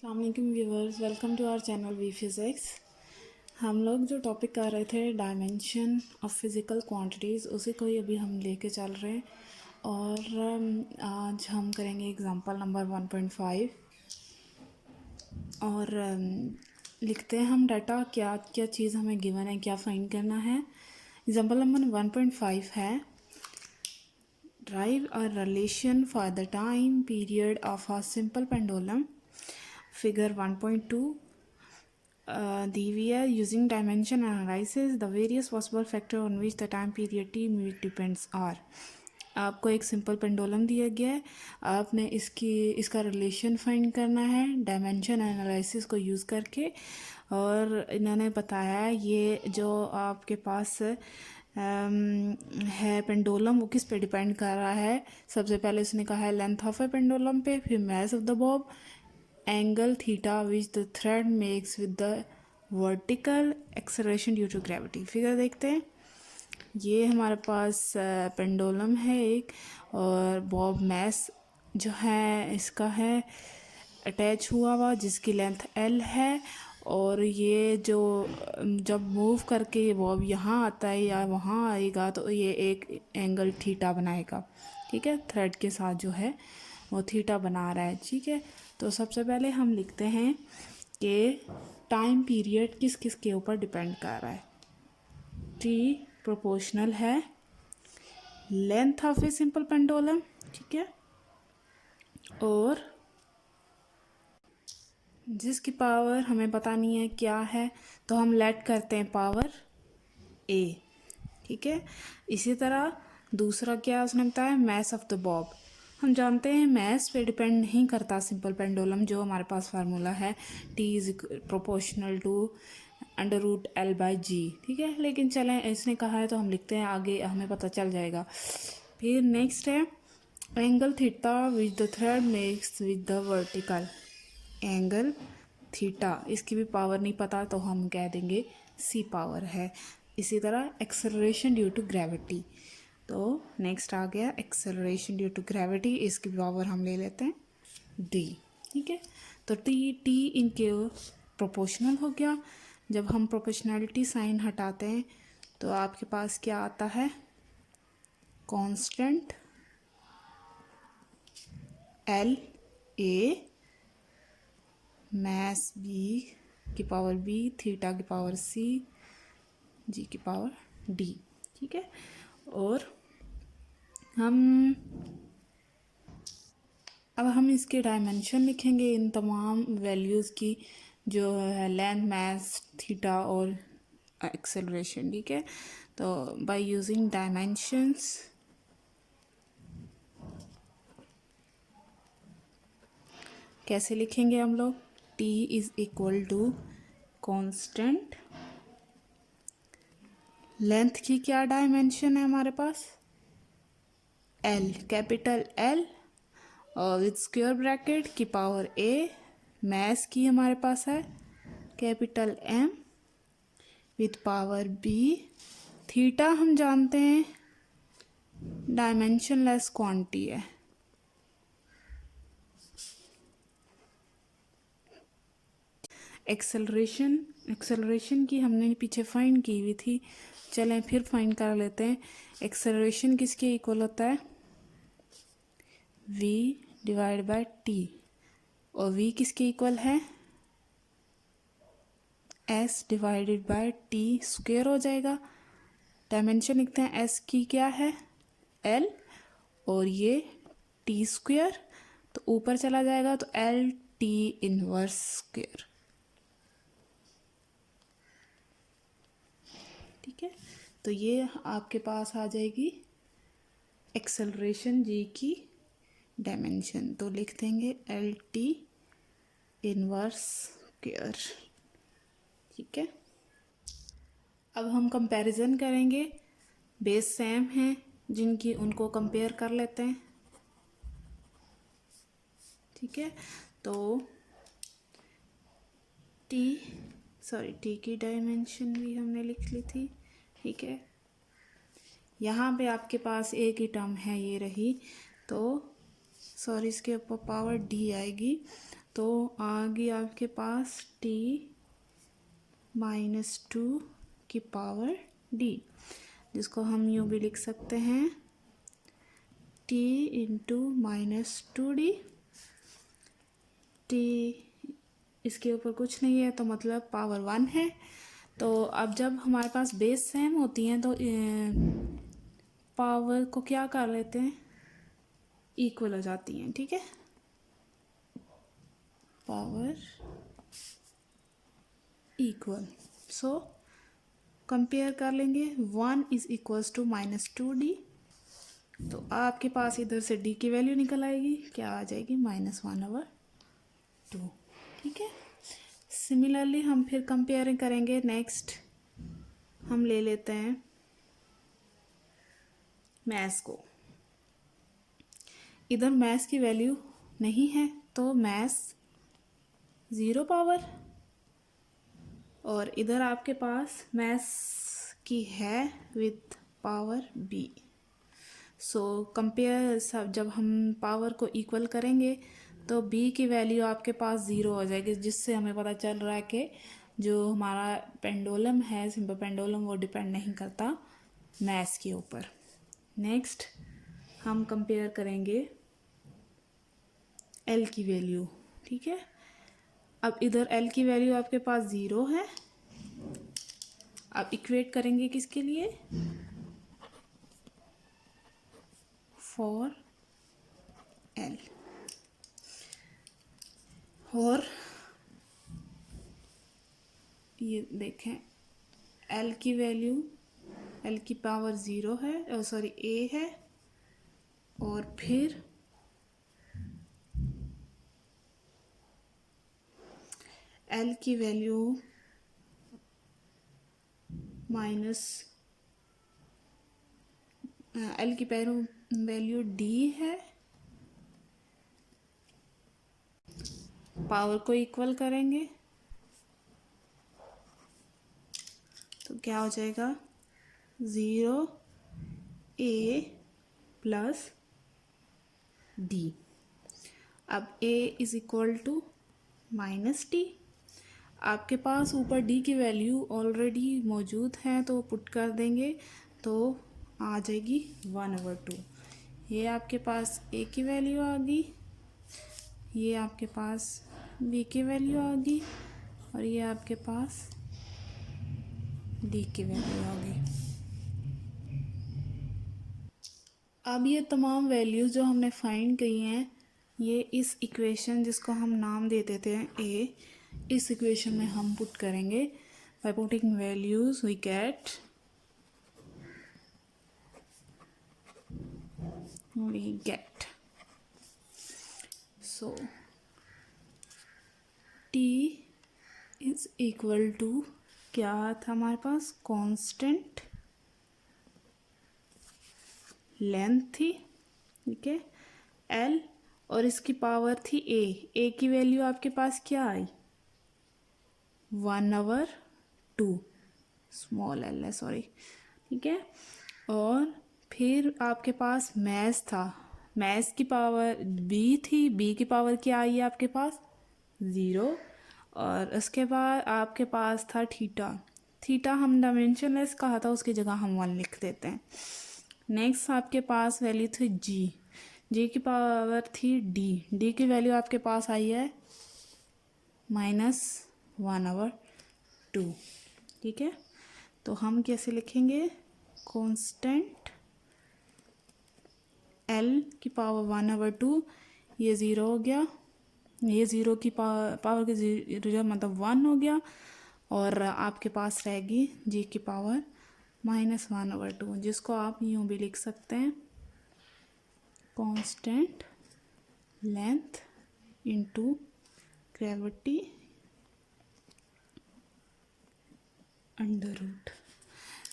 अस्सलाम वालेकुम viewers, welcome to our channel V Physics. हम लोग जो टॉपिक कर रहे थे डायमेंशन ऑफ फिज़िकल क्वांटिटीज़, उसी को ही अभी हम लेके चल रहे हैं। और आज हम करेंगे एग्जांपल नंबर 1.5 और लिखते हैं हम डाटा क्या क्या चीज़ हमें गिवन है, क्या फाइंड करना है। एग्जांपल नंबर 1.5 है drive a relation for the time period of a simple pendulum. Figure 1.2 दी हुई है using dimension analysis the various possible factor on which the time period t depends are। आपको एक simple pendulum दिया गया है, आपने इसका रिलेशन फाइंड करना है डायमेंशन एनालिसिस को यूज़ करके। और इन्होंने बताया ये जो आपके पास है पेंडुलम वो किस पे डिपेंड कर रहा है। सबसे पहले उसने कहा है लेंथ ऑफ ए पेंडुलम पे, फिर mass of the bob, angle theta which the thread makes with the vertical acceleration due to gravity. Figure देखते हैं, ये हमारे पास पेंडुलम है एक, और बॉब मैस जो है इसका है अटैच हुआ हुआ जिसकी लेंथ एल है। और ये जो जब मूव करके ये बॉब यहाँ आता है या वहाँ आएगा तो ये एक एंगल थीटा बनाएगा। ठीक है, थ्रेड के साथ जो है वो थीटा बना रहा है। ठीक है, तो सबसे पहले हम लिखते हैं कि टाइम पीरियड किस किस के ऊपर डिपेंड कर रहा है। टी प्रोपोर्शनल है length of a simple pendulum. ठीक है, और जिसकी पावर हमें पता नहीं है क्या है तो हम लेट करते हैं पावर ए। ठीक है, इसी तरह दूसरा क्या उसने बताया मैस ऑफ द बॉब। हम जानते हैं मैस पे डिपेंड नहीं करता सिंपल पेंडुलम, जो हमारे पास फार्मूला है T is proportional to √L/G। ठीक है, लेकिन चलें इसने कहा है तो हम लिखते हैं, आगे हमें पता चल जाएगा। फिर नेक्स्ट है angle theta which the thread makes with the vertical angle theta. इसकी भी पावर नहीं पता तो हम कह देंगे सी पावर है। इसी तरह एक्सेलरेशन ड्यू टू ग्रेविटी, तो नेक्स्ट आ गया एक्सेलरेशन ड्यू टू ग्रेविटी, इसकी पावर हम ले लेते हैं डी। ठीक है, तो टी इनके प्रोपोर्शनल हो गया। जब हम प्रोपोर्शनैलिटी साइन हटाते हैं तो आपके पास क्या आता है constant L A mass B की पावर बी, थीटा की पावर सी, जी की पावर डी। ठीक है, और अब हम इसके डायमेंशन लिखेंगे इन तमाम वैल्यूज़ की, जो है लेंथ मैस थीटा और एक्सेलरेशन। ठीक है, तो बाय यूजिंग डायमेंशंस कैसे लिखेंगे हम लोग, t is equal to constant length की क्या डायमेंशन है हमारे पास l, कैपिटल L, और विद स्क्वायर ब्रैकेट की पावर a, मैस की हमारे पास है capital M with power b। Theta हम जानते हैं डायमेंशन लेस क्वांटिटी है। एक्सेलरेशन की हमने पीछे फाइंड की हुई थी, चलें फिर फाइंड कर लेते हैं। एक्सेलरेशन किसके इक्वल होता है v डिवाइड बाय t, और v किसके इक्वल है s divided by t square हो जाएगा। डायमेंशन लिखते हैं s की क्या है l, और ये t स्क्वायर, तो ऊपर चला जाएगा तो l t इनवर्स स्क्वायर। ठीक है, तो ये आपके पास आ जाएगी एक्सेलरेशन जी की डायमेंशन, तो लिख देंगे एल टी इनवर्स स्क्वायर। ठीक है, अब हम कंपैरिजन करेंगे, बेस सेम हैं जिनकी उनको कंपेयर कर लेते हैं। ठीक है, तो टी की डायमेंशन भी हमने लिख ली थी। ठीक है, यहाँ पे आपके पास एक ही टर्म है, ये रही, तो इसके ऊपर पावर डी आएगी, तो आ गई आपके पास t -2 की पावर d, जिसको हम यूँ भी लिख सकते हैं t × -2d। t इसके ऊपर कुछ नहीं है तो मतलब पावर 1 है। तो अब जब हमारे पास बेस सेम होती हैं तो पावर को क्या कर लेते हैं, इक्वल हो जाती हैं, ठीक है। पावर इक्वल, सो कंपेयर कर लेंगे 1 इज इक्वल्स टू -2d। तो आपके पास इधर से d की वैल्यू निकल आएगी, क्या आ जाएगी -1/2, ठीक है। सिमिलरली हम फिर कंपेयरिंग करेंगे। नेक्स्ट हम ले लेते हैं मैथ्स को। इधर मैथ्स की वैल्यू नहीं है तो मैथ्स 0 पावर, और इधर आपके पास मैथ्स की है with power b। So compare सब जब हम पावर को इक्वल करेंगे तो b की वैल्यू आपके पास 0 हो जाएगी, जिससे हमें पता चल रहा है कि जो हमारा पेंडुलम है, सिंपल पेंडुलम, वो डिपेंड नहीं करता मैथ्स के ऊपर। नेक्स्ट हम कंपेयर करेंगे L की वैल्यू, ठीक है। अब इधर L की वैल्यू आपके पास 0 है। अब इक्वेट करेंगे किसके लिए, फॉर L, और ये देखें L की वैल्यू, L की पावर 0 है, सॉरी A है, और फिर L की वैल्यू L की वैल्यू D है। पावर को इक्वल करेंगे तो क्या हो जाएगा 0a + d। अब a is equal to -t। आपके पास ऊपर d की वैल्यू ऑलरेडी मौजूद है तो पुट कर देंगे तो आ जाएगी 1/2। ये आपके पास a की वैल्यू आ गई, ये आपके पास b की वैल्यू आ गई, और ये आपके पास d की वैल्यू आ गई। अब ये तमाम वैल्यूज़ जो हमने फाइंड की हैं, ये इस इक्वेशन जिसको हम नाम दे देते हैं a, इस इक्वेशन में हम पुट करेंगे। By putting values we get so t is equal to, क्या था हमारे पास, कांस्टेंट लेंथ थी, ठीक है, L, और इसकी पावर थी a की वैल्यू आपके पास क्या आई 1/2, स्मॉल l है, सॉरी, ठीक है। और फिर आपके पास मैथ्स था, मैथ्स की पावर b थी, b की पावर क्या आई है आपके पास 0, और उसके बाद आपके पास था थीटा हम डायमेंशनलेस कहा था, उसकी जगह हम 1 लिख देते हैं। नेक्स्ट आपके पास वैल्यू थी जी की पावर थी डी की वैल्यू आपके पास आई है -1/2, ठीक है। तो हम कैसे लिखेंगे, कांस्टेंट L की पावर 1/2, ये 0 हो गया, ये 0 की पावर के 0 मतलब 1 हो गया, और आपके पास रहेगी जी की पावर -1/2, जिसको आप यूँ भी लिख सकते हैं कांस्टेंट लेंथ इनटू ग्रेविटी √।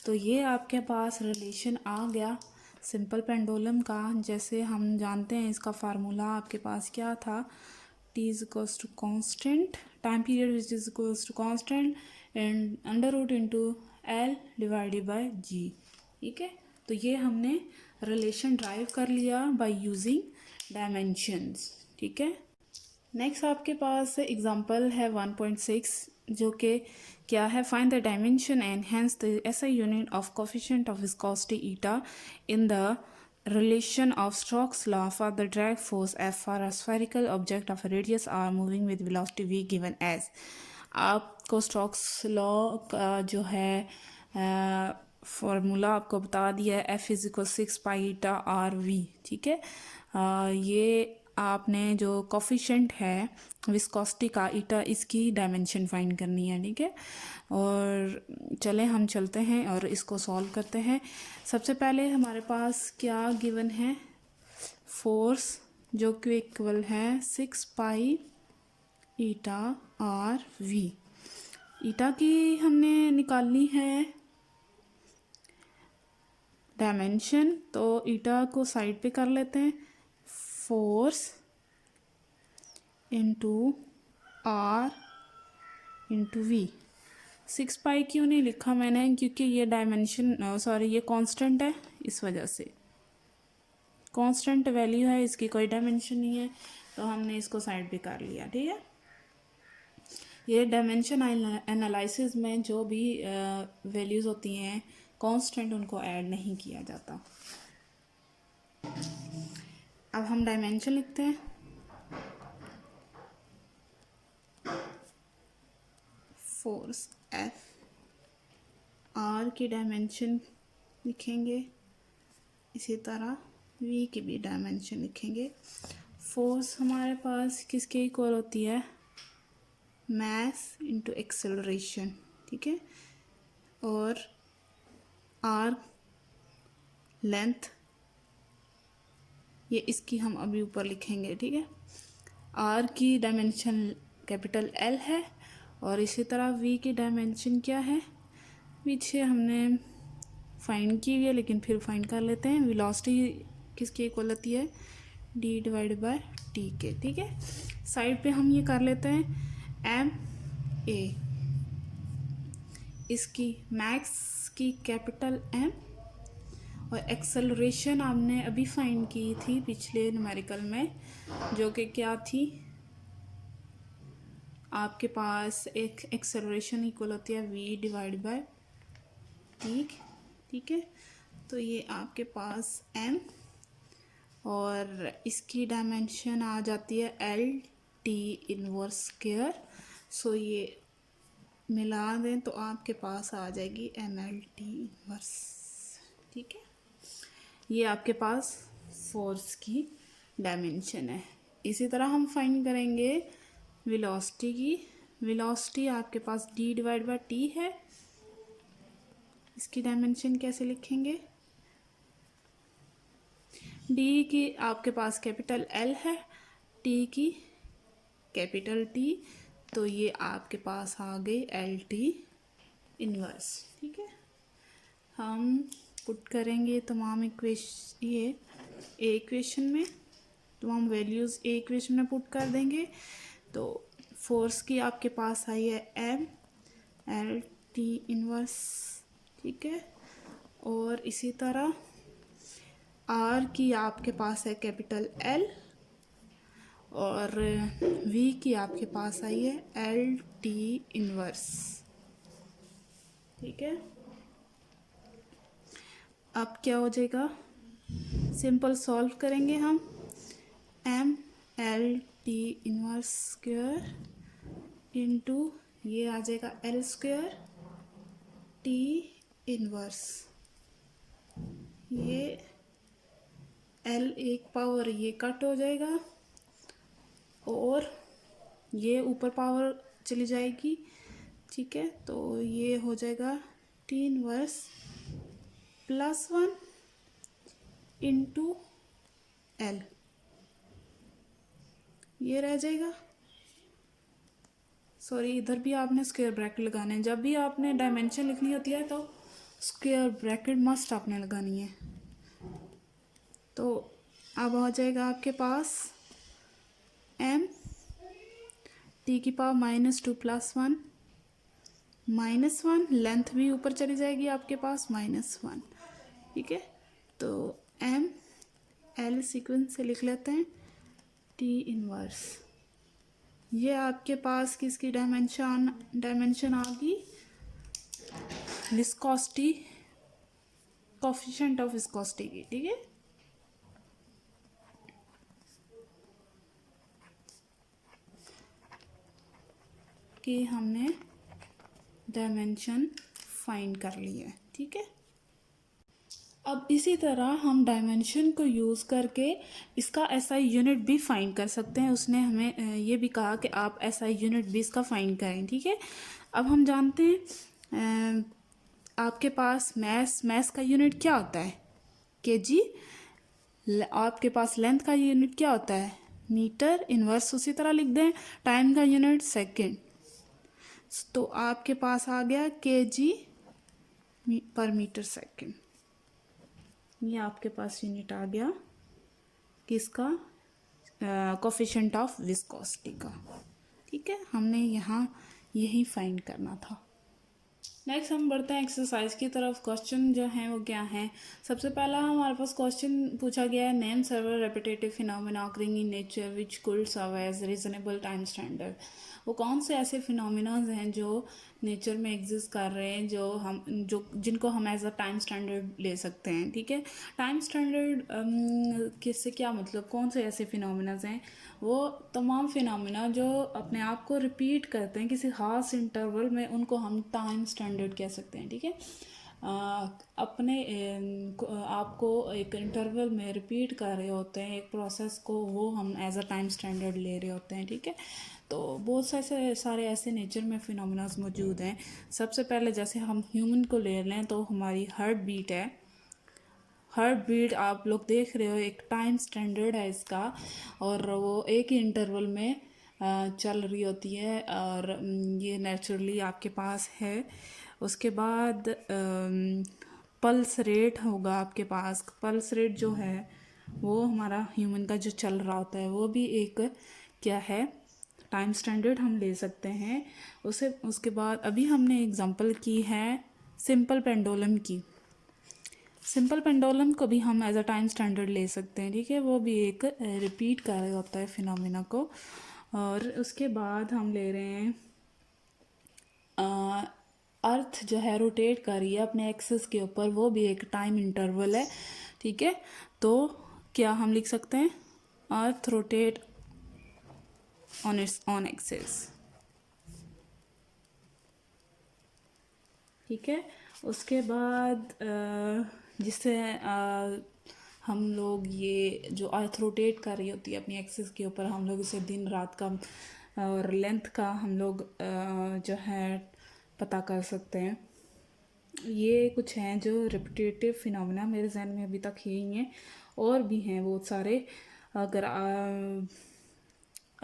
तो ये आपके पास रिलेशन आ गया सिंपल पेंडुलम का। जैसे हम जानते हैं इसका फार्मूला आपके पास क्या था, t is equals to constant time period which is equals to constant and √, into L divided by g, ठीक है। तो ये हमने रिलेशन ड्राइव कर लिया बाय यूजिंग डायमेंशंस, ठीक है। नेक्स्ट आपके पास एग्जांपल है 1.6 जो कि क्या है, find the dimension and hence the SI unit of coefficient of viscosity eta in the relation of Stokes law for the drag force F for a spherical object of a radius r moving with velocity v given as। आपको Stokes law का जो है formula आपको बता दिया है, F is equal 6 pi eta R V. ठीक है, ये आपने जो कोफिशिएंट है विस्कोसिटी का ईटा, इसकी डायमेंशन फाइंड करनी है। ठीक है, और चले हम चलते हैं और इसको सॉल्व करते हैं। सबसे पहले हमारे पास क्या गिवन है, फोर्स जो कि इक्वल है 6 पाई ईटा आर वी। ईटा की हमने निकालनी है डायमेंशन, तो ईटा को साइड पे कर लेते हैं, force into R into V. 6 pi क्यों नहीं लिखा मैंने, क्योंकि ये डायमेंशन सॉरी ये कांस्टेंट है, इस वजह से कांस्टेंट वैल्यू है, इसकी कोई डायमेंशन नहीं है, तो हमने इसको साइड पे कर लिया। ठीक है, ये डायमेंशन एनालिसिस में जो भी वैल्यूज़ होती हैं कांस्टेंट, उनको ऐड नहीं किया जाता। अब हम डायमेंशन लिखते हैं, फोर्स एफ, आर की डायमेंशन लिखेंगे, इसी तरह वी की भी डायमेंशन लिखेंगे। फोर्स हमारे पास किसके इक्वल होती है, मास इंटू एक्सेलरेशन। ठीक है, और आर लेंथ, ये इसकी हम अभी ऊपर लिखेंगे। ठीक है, आर की डायमेंशन कैपिटल एल है, और इसी तरह वी की डायमेंशन क्या है, पीछे हमने फाइंड की हुई है लेकिन फिर फाइंड कर लेते हैं। वेलोसिटी किसके इक्वल होती है, डी डिवाइड बाय टी के। ठीक है, साइड पे हम ये कर लेते हैं एम ए, इसकी मैक्स की कैपिटल एम, और एक्सेलरेशन आपने अभी फाइंड की थी पिछले न्यूमेरिकल में, जो कि क्या थी, आपके पास एक एक्सेलरेशन इक्वल होती है वी डिवाइड बाय टी। ठीक है, तो ये आपके पास एम, और इसकी डायमेंशन आ जाती है एल टी इनवर्स स्क्वायर। सो ये मिला दें तो आपके पास आ जाएगी एम एल टी इनवर्स। ठीक है, ये आपके पास फोर्स की डायमेंशन है। इसी तरह हम फाइंड करेंगे वेलोसिटी की। वेलोसिटी आपके पास डी डिवाइड बाय टी है, इसकी डायमेंशन कैसे लिखेंगे, डी की आपके पास कैपिटल एल है, टी की कैपिटल टी, तो ये आपके पास आ गई एल टी इनवर्स। ठीक है, हम पुट करेंगे तमाम इक्वेशन, ये ए इक्वेशन में तमाम वैल्यूज़ ए इक्वेशन में पुट कर देंगे। तो फोर्स की आपके पास आई है एम एल टी इनवर्स। ठीक है, और इसी तरह आर की आपके पास है कैपिटल एल, और वी की आपके पास आई है एल टी इनवर्स। ठीक है, अब क्या हो जाएगा, सिंपल सॉल्व करेंगे हम, M L T inverse square into ये आ जाएगा एल स्क्वायर टी इनवर्स, ये एल एक पावर ये कट हो जाएगा, और ये ऊपर पावर चली जाएगी। ठीक है, तो ये हो जाएगा टी इनवर्स +1 इंटू एल, ये रह जाएगा। सॉरी, इधर भी आपने स्क्वायर ब्रैकेट लगाने हैं, जब भी आपने डायमेंशन लिखनी होती है तो स्क्वायर ब्रैकेट मस्ट आपने लगानी है। तो अब आ जाएगा आपके पास एम टी की पावर -2 +1 -1, लेंथ भी ऊपर चली जाएगी आपके पास -1। ठीक है, तो एम एल सीक्वेंस से लिख लेते हैं टी इनवर्स ये आपके पास किसकी डायमेंशन आ गई, विस्कोसिटी, कोफिशिएंट ऑफ विस्कोसिटी की, ठीक है। कि हमने डायमेंशन फाइंड कर ली है, ठीक है। अब इसी तरह हम डायमेंशन को यूज़ करके इसका एसआई यूनिट भी फाइंड कर सकते हैं। उसने हमें ये भी कहा कि आप एसआई यूनिट भी इसका फाइंड करें, ठीक है। अब हम जानते हैं आपके पास मैस का यूनिट क्या होता है, केजी। आपके पास लेंथ का यूनिट क्या होता है, मीटर। इनवर्स उसी तरह लिख दें। टाइम का यूनिट सेकेंड। तो आपके पास आ गया केजी पर मीटर सेकेंड। ये आपके पास यूनिट आ गया किसका, कोफिशिएंट ऑफ विस्कोसिटी का, ठीक है। हमने यहाँ यही फाइंड करना था। नेक्स्ट हम बढ़ते हैं एक्सरसाइज की तरफ। क्वेश्चन जो हैं वो क्या हैं। सबसे पहला हमारे पास क्वेश्चन पूछा गया है, name several repetitive phenomena occurring in nature which could serve as reasonable time standard. वो कौन से ऐसे फिनोमेनाज हैं जो नेचर में एग्जिस्ट कर रहे हैं, जो जिनको हम एज अ टाइम स्टैंडर्ड ले सकते हैं, ठीक है। टाइम स्टैंडर्ड किससे क्या मतलब, कौन से ऐसे फिनोमेनाज हैं, वो तमाम फिनोमेना जो अपने आप को रिपीट करते हैं किसी खास इंटरवल में, उनको हम टाइम स्टैंडर्ड कह सकते हैं, ठीक है। अपने आपको एक इंटरवल में रिपीट कर रहे होते हैं एक प्रोसेस को, वो हम एज अ टाइम स्टैंडर्ड ले रहे होते हैं, ठीक है। तो बहुत सारे ऐसे नेचर में फिनोमेनास मौजूद हैं। सबसे पहले जैसे हम ह्यूमन को ले लें तो हमारी हार्ट बीट है। हार्ट बीट आप लोग देख रहे हो, एक टाइम स्टैंडर्ड है इसका, और वो एक ही इंटरवल में चल रही होती है, और ये नेचुरली आपके पास है। उसके बाद पल्स रेट होगा आपके पास। पल्स रेट जो है वो हमारा ह्यूमन का जो चल रहा होता है, वो भी एक क्या है, टाइम स्टैंडर्ड हम ले सकते हैं उसे। उसके बाद अभी हमने एग्जांपल की है सिंपल पेंडुलम की। सिंपल पेंडुलम को भी हम एज अ टाइम स्टैंडर्ड ले सकते हैं, ठीक है। वो भी एक रिपीट कर रहा होता है फिनोमेना को। और उसके बाद हम ले रहे हैं अर्थ जो है रोटेट कर रही है अपने एक्सिस के ऊपर, वो भी एक टाइम इंटरवल है, ठीक है। तो क्या हम लिख सकते हैं, earth rotate on it's on axis, ठीक है। उसके बाद जिससे हम लोग ये जो अर्थ रोटेट कर रही होती है अपनी एक्सिस के ऊपर, हम लोग इसे दिन रात का और लेंथ का हम लोग जो है पता कर सकते हैं। ये कुछ हैं जो रिपीटेटिव फिनोमेना, मेरे जहन में अभी तक यही हैं, और भी हैं बहुत सारे। अगर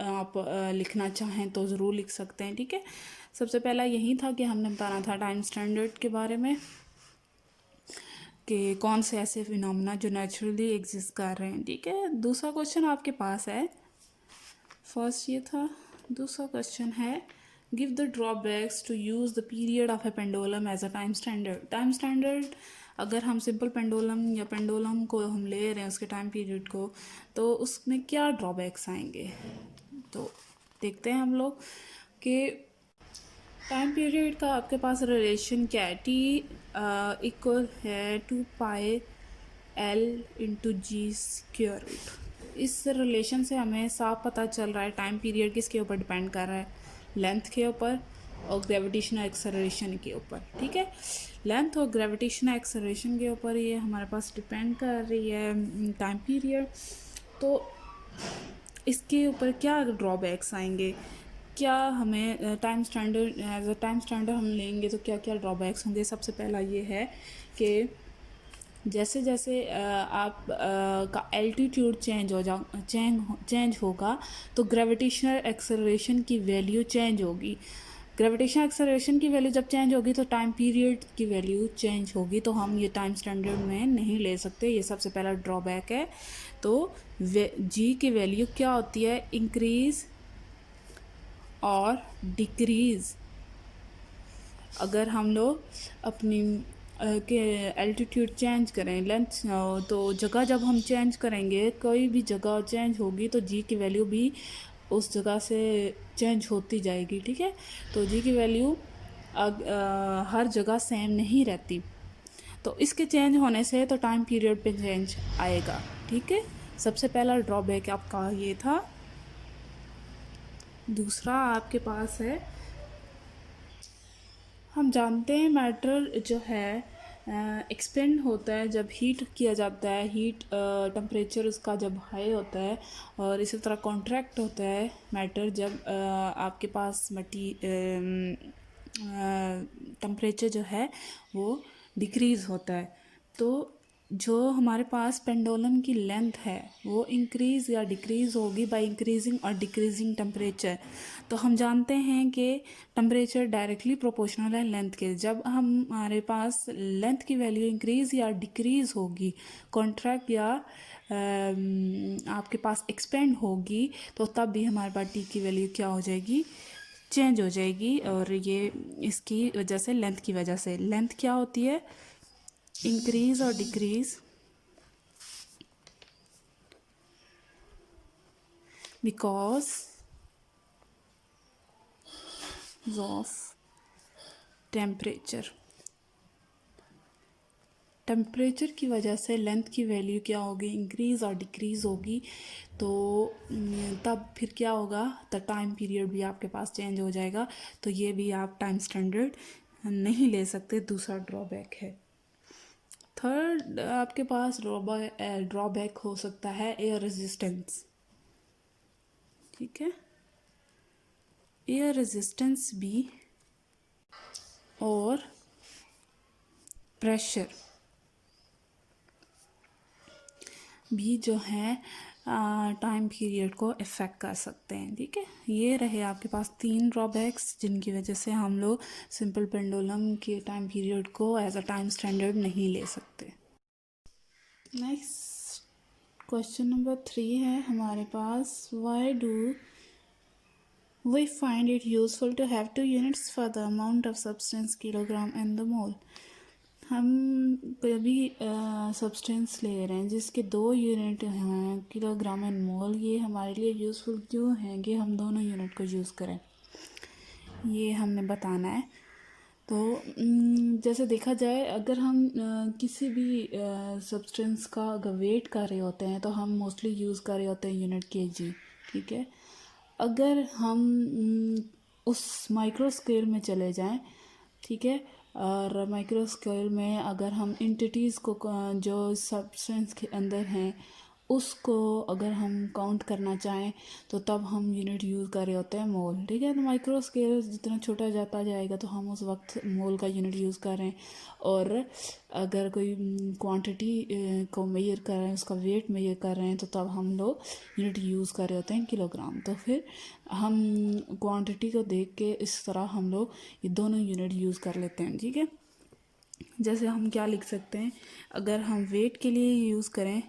आप लिखना चाहें तो ज़रूर लिख सकते हैं, ठीक है। सबसे पहला यही था कि हमने बताना था टाइम स्टैंडर्ड के बारे में, कि कौन से ऐसे फिनोमेना जो नेचुरली एग्जिस्ट कर रहे हैं, ठीक है। दूसरा क्वेश्चन आपके पास है, फर्स्ट ये था। दूसरा क्वेश्चन है, give the drawbacks to use the period of a pendulum as a time standard. Time standard अगर हम सिंपल पेंडुलम या पेंडुलम को हम ले रहे हैं उसके टाइम पीरियड को, तो उसमें क्या ड्रॉबैक्स आएंगे। तो देखते हैं हम लोग कि टाइम पीरियड का आपके पास रिलेशन क्या है। टी इक्वल है 2π/L इंटू जी स्क्वायर रूट। इस रिलेशन से हमें साफ पता चल रहा है टाइम पीरियड किसके ऊपर डिपेंड कर रहा है, लेंथ के ऊपर और ग्रेविटेशनल एक्सेलरेशन के ऊपर, ठीक है। लेंथ और ग्रेविटेशनल एक्सेलरेशन के ऊपर ये हमारे पास डिपेंड कर रही है टाइम पीरियड। तो इसके ऊपर क्या ड्रॉबैक्स आएंगे, क्या हमें time standard as a time standard हम लेंगे तो क्या क्या ड्रॉबैक्स होंगे। सबसे पहला ये है कि जैसे जैसे आप का एल्टीट्यूड चेंज होगा तो ग्रेविटेशनल एक्सेलरेशन की वैल्यू चेंज होगी। ग्रेविटेशनल एक्सेलरेशन की वैल्यू जब चेंज होगी तो टाइम पीरियड की वैल्यू चेंज होगी, तो हम ये टाइम स्टैंडर्ड में नहीं ले सकते। ये सबसे पहला ड्रॉबैक है। तो जी की वैल्यू क्या होती है, इंक्रीज और डिक्रीज़। अगर हम लोग अपनी के एल्टीट्यूड चेंज करें, लेंथ, तो जगह जब हम चेंज करेंगे, कोई भी जगह चेंज होगी तो जी की वैल्यू भी उस जगह से चेंज होती जाएगी, ठीक है। तो जी की वैल्यू हर जगह सेम नहीं रहती, तो इसके चेंज होने से तो टाइम पीरियड पे चेंज आएगा, ठीक है। सबसे पहला ड्रॉबैक आपका ये था। दूसरा आपके पास है, हम जानते हैं मैटर जो है एक्सपेंड होता है जब हीट किया जाता है, हीट टेम्परेचर उसका जब हाई होता है, और इसी तरह कॉन्ट्रैक्ट होता है मैटर जब आपके पास टेम्परेचर जो है वो डिक्रीज़ होता है। तो जो हमारे पास पेंडुलम की लेंथ है वो इंक्रीज़ या डिक्रीज़ होगी बाय इंक्रीजिंग और डिक्रीजिंग टेम्परेचर। तो हम जानते हैं कि टेम्परेचर डायरेक्टली प्रोपोर्शनल है लेंथ के। जब हमारे पास लेंथ की वैल्यू इंक्रीज़ या डिक्रीज़ होगी, कॉन्ट्रैक्ट या आपके पास एक्सपेंड होगी, तो तब भी हमारे पास टी की वैल्यू क्या हो जाएगी, चेंज हो जाएगी। और ये इसकी वजह से, लेंथ की वजह से, लेंथ क्या होती है, इंक्रीज और decrease because of temperature. Temperature की वजह से लेंथ की वैल्यू क्या होगी, इंक्रीज़ और डिक्रीज़ होगी। तो तब फिर क्या होगा, द टाइम पीरियड भी आपके पास चेंज हो जाएगा। तो ये भी आप टाइम स्टैंडर्ड नहीं ले सकते, दूसरा ड्रॉबैक है। थर्ड आपके पास ड्रॉबैक हो सकता है एयर रेजिस्टेंस, ठीक है। एयर रेजिस्टेंस भी और प्रेशर भी जो है टाइम पीरियड को इफ़ेक्ट कर सकते हैं, ठीक है। ये रहे आपके पास 3 ड्रॉबैक्स जिनकी वजह से हम लोग सिंपल पेंडुलम के टाइम पीरियड को एज अ टाइम स्टैंडर्ड नहीं ले सकते। नेक्स्ट क्वेश्चन नंबर 3 है हमारे पास, why do we find it useful to have 2 units for the amount of substance kilogram and the mole. हम कभी सब्सटेंस ले रहे हैं जिसके 2 यूनिट हैं, किलोग्राम एंड मोल। ये हमारे लिए यूज़फुल क्यों है कि हम दोनों यूनिट को यूज़ करें, ये हमने बताना है। तो जैसे देखा जाए, अगर हम किसी भी सब्सटेंस का अगर वेट कर रहे होते हैं तो हम मोस्टली यूज़ कर रहे होते हैं यूनिट केजी, ठीक है। अगर हम उस माइक्रो स्केल में चले जाएं, ठीक है, और माइक्रो स्केल में अगर हम इंटिटीज़ को जो सब्सटेंस के अंदर हैं उसको अगर हम काउंट करना चाहें तो तब हम यूनिट यूज़ कर रहे होते हैं मोल, ठीक है। तो माइक्रो स्केल जितना छोटा जाता जाएगा तो हम उस वक्त मोल का यूनिट यूज़ कर रहे हैं। और अगर कोई क्वांटिटी को मेजर कर रहे हैं, उसका वेट मेजर कर रहे हैं, तो तब हम लोग यूनिट यूज़ कर रहे होते हैं किलोग्राम। तो फिर हम क्वांटिटी को देख के इस तरह हम लोग ये दोनों यूनिट यूज़ कर लेते हैं, ठीक है। जैसे हम क्या लिख सकते हैं, अगर हम वेट के लिए यूज़ करें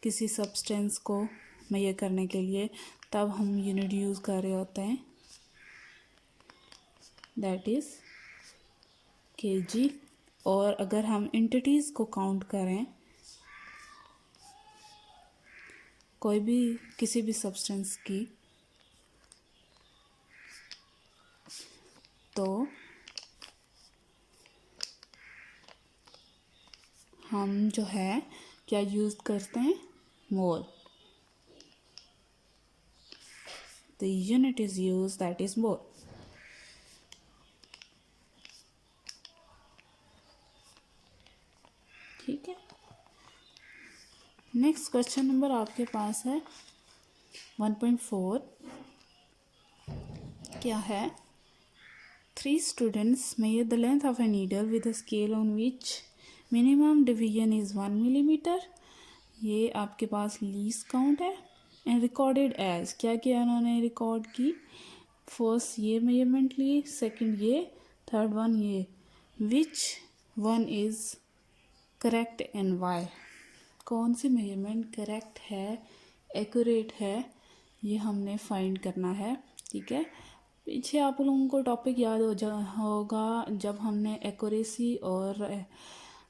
किसी सब्सटेंस को मेजर करने के लिए, तब हम यूनिट यूज़ कर रहे होते हैं, दैट इज़ केजी। और अगर हम एंटिटीज़ को काउंट करें, कोई भी किसी भी सब्सटेंस की, तो हम जो है क्या यूज़ करते हैं, मोल। The unit is used, that is mole. ठीक है। नेक्स्ट क्वेश्चन नंबर आपके पास है 1.4। क्या है, 3 students measure the length of a needle with a scale on which minimum division is 1 millimeter. ये आपके पास लीस्ट काउंट है। एंड रिकॉर्डेड एज, क्या किया उन्होंने रिकॉर्ड की, फर्स्ट ये मेजरमेंट ली, सेकंड ये, थर्ड वन ये। Which one is correct and why, कौन सी मेजरमेंट करेक्ट है, एक्यूरेट है, ये हमने फाइंड करना है, ठीक है। पीछे आप लोगों को टॉपिक याद होगा जब हमने एक्यूरेसी और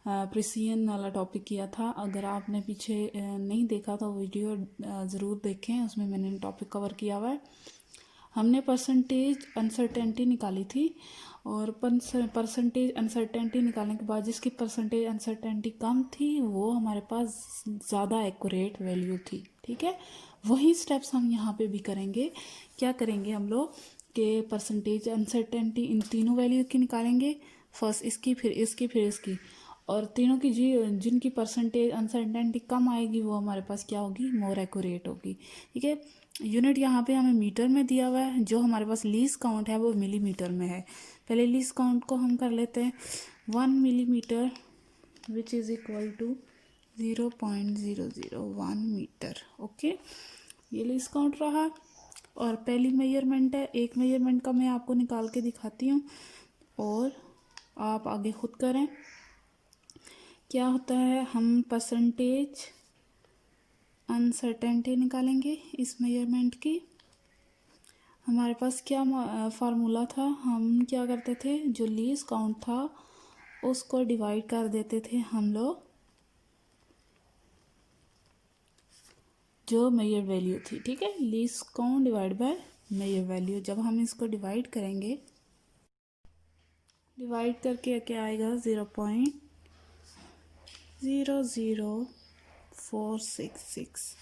प्रिसिजन वाला टॉपिक किया था। अगर आपने पीछे नहीं देखा तो वीडियो ज़रूर देखें, उसमें मैंने टॉपिक कवर किया हुआ है। हमने परसेंटेज अनसर्टेनिटी निकाली थी और परसेंटेज अनसर्टेनिटी निकालने के बाद जिसकी परसेंटेज अनसर्टेनिटी कम थी वो हमारे पास ज़्यादा एक्यूरेट वैल्यू थी। ठीक है, वही स्टेप्स हम यहाँ पे भी करेंगे। क्या करेंगे हम लोग कि परसेंटेज अनसर्टेनिटी इन तीनों वैल्यू की निकालेंगे, फर्स्ट इसकी, फिर इसकी, फिर इसकी, और तीनों की जिनकी परसेंटेज अनसर्टेनिटी कम आएगी वो हमारे पास क्या होगी, मोर एक्यूरेट होगी। ठीक है, यूनिट यहाँ पे हमें मीटर में दिया हुआ है, जो हमारे पास लीस्ट काउंट है वो मिलीमीटर में है। पहले लीस्ट काउंट को हम कर लेते हैं, 1 millimetre which is equal to 0.001 metre. Okay, ये लीस्ट काउंट रहा। और पहली मेजरमेंट है, एक मेजरमेंट का मैं आपको निकाल के दिखाती हूँ और आप आगे खुद करें। क्या होता है, हम परसेंटेज अनसर्टेनिटी निकालेंगे इस मेजरमेंट की। हमारे पास क्या फार्मूला था, हम क्या करते थे, जो लीस्ट काउंट था उसको डिवाइड कर देते थे हम लोग जो मेजर वैल्यू थी। ठीक है, least count divide by measure value. जब हम इसको डिवाइड करेंगे, डिवाइड करके क्या आएगा, 0.00466।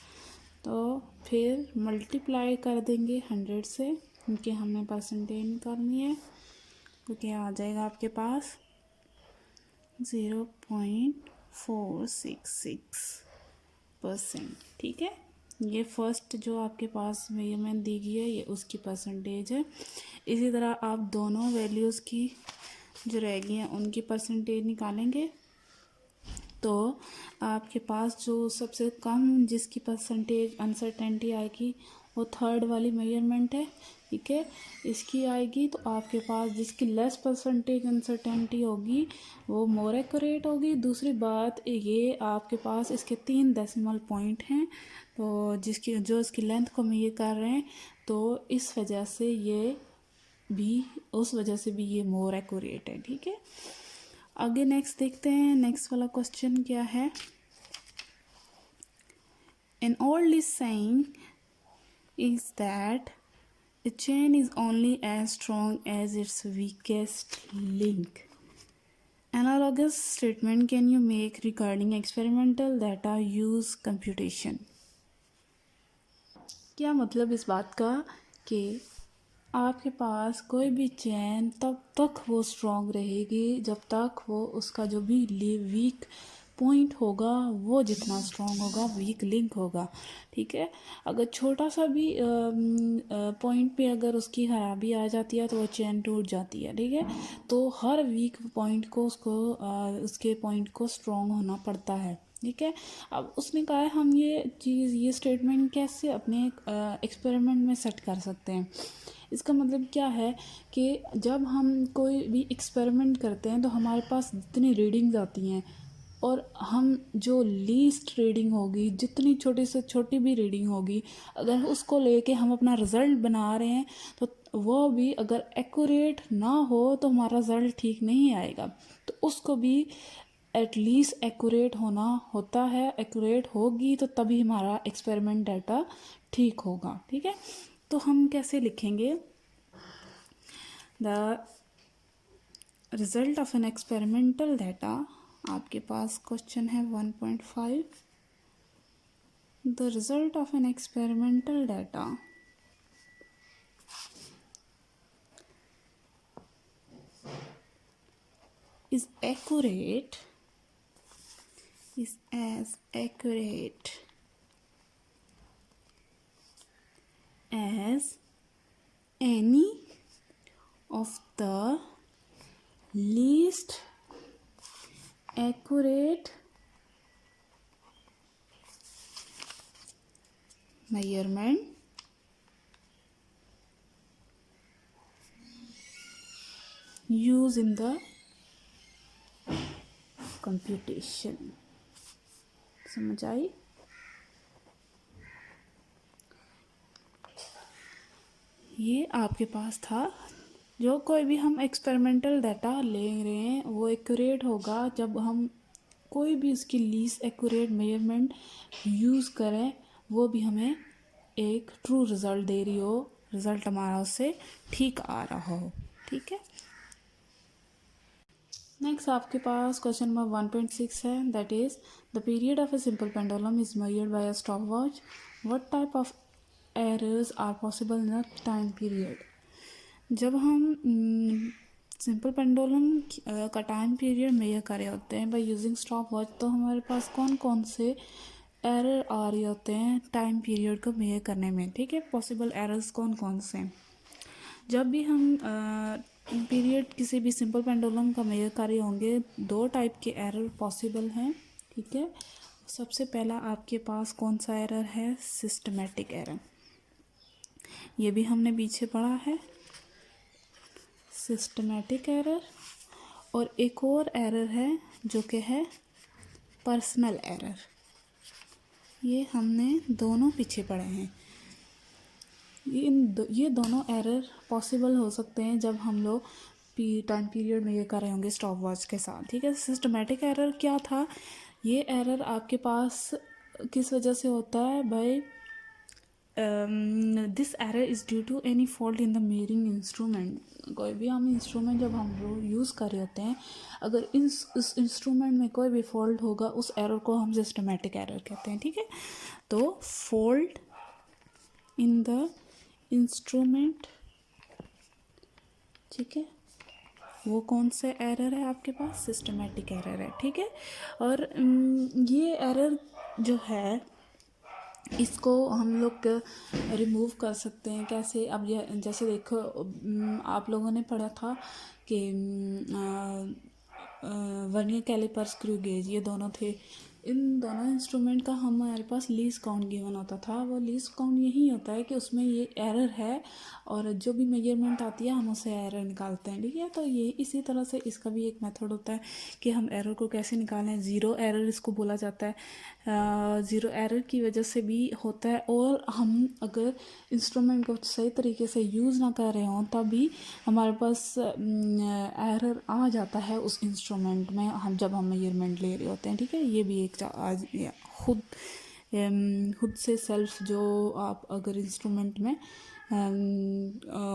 तो फिर मल्टीप्लाई कर देंगे 100 से, क्योंकि हमने परसेंटेज निकालनी है, क्योंकि आ जाएगा आपके पास 0.466%। ठीक है, ये फर्स्ट जो आपके पास मेजरमेंट दी गई है ये उसकी परसेंटेज है। इसी तरह आप दोनों वैल्यूज़ की जो रह गई हैं उनकी परसेंटेज निकालेंगे, तो आपके पास जो सबसे कम जिसकी परसेंटेज अनसर्टेनिटी आएगी वो थर्ड वाली मेजरमेंट है। ठीक है, इसकी आएगी, तो आपके पास जिसकी लेस परसेंटेज अनसर्टेनिटी होगी वो मोर एक्यूरेट होगी। दूसरी बात ये, आपके पास इसके 3 डेसिमल पॉइंट हैं, तो इसकी लेंथ को मेजर कर रहे हैं, तो इस वजह से ये भी, उस वजह से भी ये मोर एक्यूरेट है। ठीक है, आगे नेक्स्ट देखते हैं। नेक्स्ट वाला क्वेश्चन क्या है, an old saying is that a chain is only as strong as its weakest link. Analogous statement can you make regarding experimental data use computation? क्या मतलब इस बात का कि आपके पास कोई भी चैन तब तक वो स्ट्रॉन्ग रहेगी जब तक वो उसका जो भी वीक पॉइंट होगा वो जितना स्ट्रॉन्ग होगा, वीक लिंक होगा। ठीक है, अगर छोटा सा भी पॉइंट पे अगर उसकी खराबी आ जाती है तो वो चैन टूट जाती है। ठीक है, तो हर वीक पॉइंट को उसके पॉइंट को स्ट्रॉन्ग होना पड़ता है। ठीक है, अब उसने कहा है हम ये स्टेटमेंट कैसे अपने एक्सपेरिमेंट में सेट कर सकते हैं। इसका मतलब क्या है कि जब हम कोई भी एक्सपेरिमेंट करते हैं तो हमारे पास जितनी रीडिंग्स आती हैं और हम जो लीस्ट रीडिंग होगी, जितनी छोटी से छोटी भी रीडिंग होगी, अगर उसको लेके हम अपना रिज़ल्ट बना रहे हैं तो वो भी अगर एक्यूरेट ना हो तो हमारा रिज़ल्ट ठीक नहीं आएगा। तो उसको भी एटलीस्ट एक्यूरेट होना होता है, एक्यूरेट होगी तो तभी हमारा एक्सपेरिमेंट डाटा ठीक होगा। ठीक है, तो हम कैसे लिखेंगे, the result of an experimental data, आपके पास क्वेश्चन है 1.5, the result of an experimental data is as accurate as any of the least accurate measurement used in the computation। समझ आई? ये आपके पास था, जो कोई भी हम एक्सपेरिमेंटल डाटा ले रहे हैं वो एक्यूरेट होगा जब हम कोई भी उसकी लीस्ट एक्यूरेट मेजरमेंट यूज़ करें वो भी हमें एक ट्रू रिज़ल्ट दे रही हो, रिज़ल्ट हमारा उससे ठीक आ रहा हो। ठीक है, नेक्स्ट आपके पास क्वेश्चन नंबर 1.6 है, that is the period of a simple pendulum is measured by a stopwatch, what type of errors are possible in a time period. जब हम सिंपल पेंडुलम का टाइम पीरियड मेजर कर रहे होते हैं by using stop watch, तो हमारे पास कौन कौन से एरर आ रहे होते हैं टाइम पीरियड को मेजर करने में। ठीक है, पॉसिबल एरर्स कौन कौन से हैं। जब भी हम पीरियड किसी भी सिंपल पेंडुलम का मेजर कर रहे होंगे, दो टाइप के एरर पॉसिबल हैं। ठीक है, सबसे पहला आपके पास कौन सा एरर है, सिस्टमेटिक एरर। ये भी हमने पीछे पढ़ा है, सिस्टमेटिक एरर। और एक और एरर है जो कि है पर्सनल एरर। ये हमने दोनों पीछे पढ़े हैं। ये दोनों एरर पॉसिबल हो सकते हैं जब हम लोग टाइम पीरियड में ये कर रहे होंगे स्टॉप वॉच के साथ। ठीक है, सिस्टमेटिक एरर क्या था, ये एरर आपके पास किस वजह से होता है, by this error is due to any fault in the measuring instrument. कोई भी हम इंस्ट्रूमेंट जब हम लोग यूज़ कर रहे होते हैं, अगर इस इंस्ट्रूमेंट में कोई भी फॉल्ट होगा, उस एरर को हम सिस्टमेटिक एरर कहते हैं। ठीक है, तो फॉल्ट इन द इंस्ट्रूमेंट, ठीक है, वो कौन से एरर है आपके पास, सिस्टमेटिक एरर है। ठीक है, और ये एरर जो है इसको हम लोग रिमूव कर सकते हैं कैसे। अब ये जैसे देखो, आप लोगों ने पढ़ा था कि वर्नियर कैलिपर, स्क्रू गेज, ये दोनों थे। इन दोनों इंस्ट्रूमेंट का हमारे पास लीस्ट काउंट गिवन होता था। वो लीस्ट काउंट यही होता है कि उसमें ये एरर है और जो भी मेजरमेंट आती है हम उससे एरर निकालते हैं। ठीक है, तो ये इसी तरह से इसका भी एक मेथड होता है कि हम एरर को कैसे निकालें। ज़ीरो एरर इसको बोला जाता है। ज़ीरो एरर की वजह से भी होता है, और हम अगर इंस्ट्रूमेंट को सही तरीके से यूज़ ना कर रहे हों तब भी हमारे पास एरर आ जाता है उस इंस्ट्रूमेंट में, हम जब हम मेजरमेंट ले रहे होते हैं। ठीक है, ये भी एक आज खुद से सेल्फ, जो आप अगर इंस्ट्रूमेंट में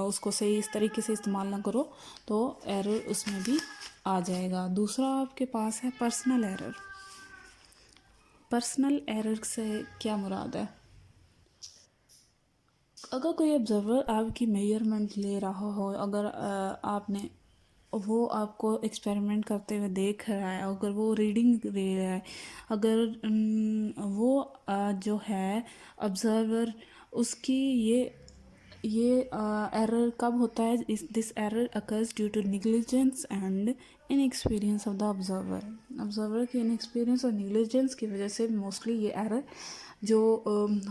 उसको सही इस तरीके से इस्तेमाल ना करो तो एरर उसमें भी आ जाएगा। दूसरा आपके पास है पर्सनल एरर। पर्सनल एरर से क्या मुराद है, अगर कोई ऑब्जर्वर आपकी मेजरमेंट ले रहा हो, अगर आपने वो आपको एक्सपेरिमेंट करते हुए देख रहा है, अगर वो रीडिंग ले रहा है, अगर वो जो है ऑब्जर्वर, उसकी ये एरर कब होता है, this error occurs due to negligence and inexperience of the observer की इनएक्सपीरियंस और निग्लिजेंस की वजह से मोस्टली ये एरर जो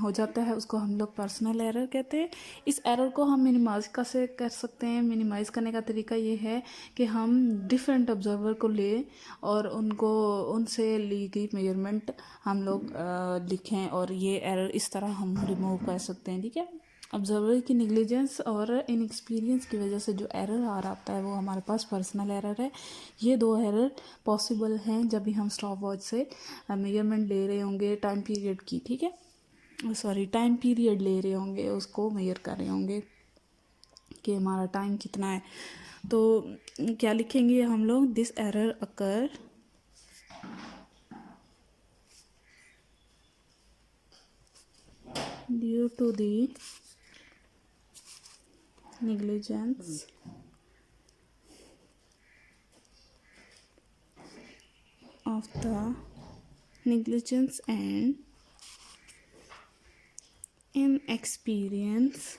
हो जाता है उसको हम लोग पर्सनल एरर कहते हैं। इस एरर को हम मिनिमाइज़ कैसे कर सकते हैं, मिनिमाइज़ करने का तरीका ये है कि हम डिफरेंट ऑब्जर्वर को लें और उनसे ली गई मेजरमेंट हम लोग लिखें, और ये एरर इस तरह हम रिमूव कर सकते हैं। ठीक है, ऑब्जर्वर की निग्लिजेंस और इनएक्सपीरियंस की वजह से जो एरर आ रहा है वो हमारे पास पर्सनल एरर है। ये दो एरर पॉसिबल हैं जब भी हम स्टॉप वॉच से मेजरमेंट ले रहे होंगे टाइम पीरियड की। ठीक है, सॉरी, टाइम पीरियड ले रहे होंगे, उसको मेजर कर रहे होंगे कि हमारा टाइम कितना है। तो क्या लिखेंगे हम लोग, this error occur due to the negligence of the negligence and inexperience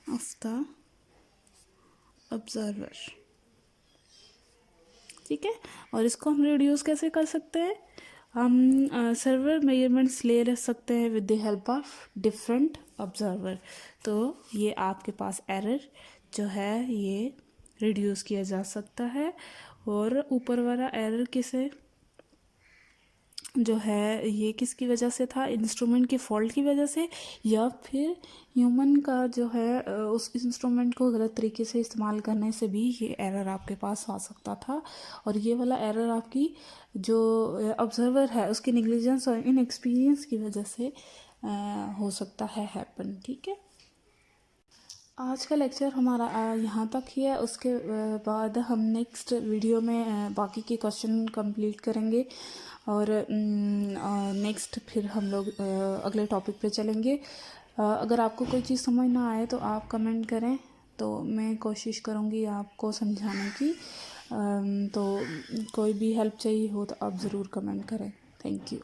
of the observer। ठीक है, और इसको हम रिड्यूस कैसे कर सकते हैं, हम सर्वर मेजरमेंट्स ले रह सकते हैं with the help of different observer. तो ये आपके पास एरर जो है ये रिड्यूस किया जा सकता है। और ऊपर वाला एरर किसे जो है ये किसकी वजह से था, इंस्ट्रूमेंट की फॉल्ट की वजह से, या फिर ह्यूमन का जो है उस इंस्ट्रूमेंट को गलत तरीके से इस्तेमाल करने से भी ये एरर आपके पास आ सकता था। और ये वाला एरर आपकी जो ऑब्जर्वर है उसकी नेग्लिजेंस और इनएक्सपीरियंस की वजह से हो सकता है हैपन। ठीक है, आज का लेक्चर हमारा यहाँ तक ही है। उसके बाद हम नेक्स्ट वीडियो में बाकी के क्वेश्चन कंप्लीट करेंगे और नेक्स्ट फिर हम लोग अगले टॉपिक पे चलेंगे। अगर आपको कोई चीज़ समझ ना आए तो आप कमेंट करें, तो मैं कोशिश करूँगी आपको समझाने की। तो कोई भी हेल्प चाहिए हो तो आप ज़रूर कमेंट करें। Thank you.